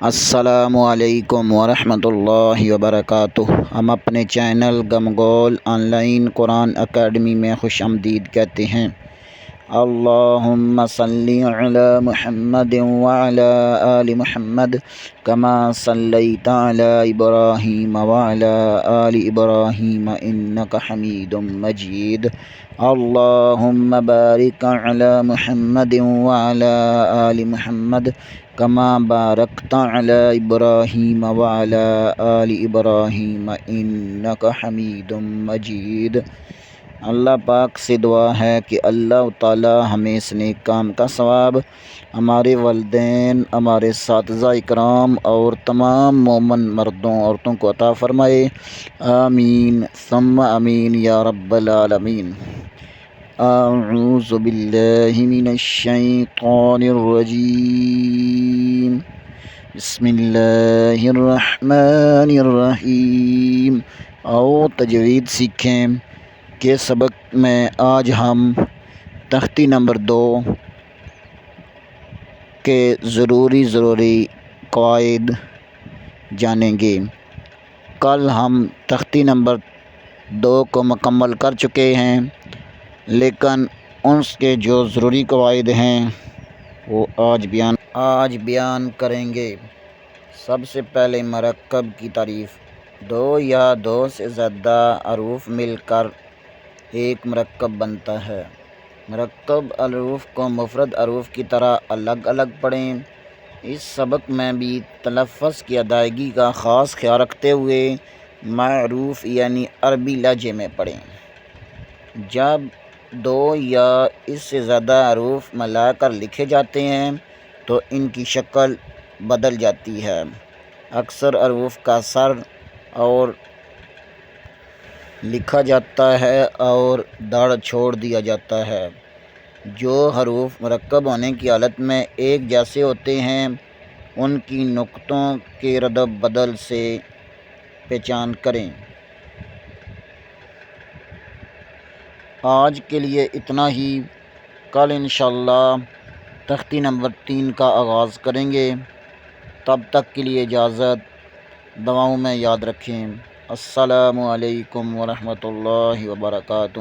السلام علیکم ورحمۃ اللہ وبرکاتہ۔ ہم اپنے چینل گمگول آن لائن قرآن اکیڈمی میں خوش آمدید کہتے ہیں۔ اللہم صلی علی محمد وعلی آل محمد کما صلیت علی ابراہیم وعلی آل ابراہیم انک حمید مجید۔ اللہم بارک علی محمد وعلی آل محمد کما بارکت علی ابراہیم وعلی آل ابراہیم انک حمید مجید۔ اللہ پاک سے دعا ہے کہ اللہ تعالی ہمیں اس نیک کام کا ثواب ہمارے والدین، ہمارے اساتذہ اکرام اور تمام مومن مردوں عورتوں کو عطا فرمائے، آمین ثم آمین یا رب العالمین۔ اعوذ باللہ من الشیطان الرجیم، بسم اللہ الرحمن الرحیم۔ آؤ تجوید سیکھیں کے سبق میں آج ہم تختی نمبر 2 کے ضروری قواعد جانیں گے۔ کل ہم تختی نمبر 2 کو مکمل کر چکے ہیں، لیکن اس کے جو ضروری قواعد ہیں وہ آج بیان کریں گے۔ سب سے پہلے مرکب کی تعریف۔ دو یا دو سے زیادہ حروف مل کر ایک مرکب بنتا ہے۔ مرکب حروف کو مفرد حروف کی طرح الگ الگ پڑھیں۔ اس سبق میں بھی تلفظ کی ادائیگی کا خاص خیال رکھتے ہوئے معروف یعنی عربی لہجے میں پڑھیں۔ جب دو یا اس سے زیادہ حروف ملا کر لکھے جاتے ہیں تو ان کی شکل بدل جاتی ہے۔ اکثر حروف کا سر اور لکھا جاتا ہے اور دڑ چھوڑ دیا جاتا ہے۔ جو حروف مرکب ہونے کی حالت میں ایک جیسے ہوتے ہیں ان کی نقطوں کے رد و بدل سے پہچان کریں۔ آج کے لیے اتنا ہی، کل انشاءاللہ تختی نمبر 3 کا آغاز کریں گے۔ تب تک کے لیے اجازت، دعاؤں میں یاد رکھیں۔ السلام علیکم ورحمۃ اللہ وبرکاتہ۔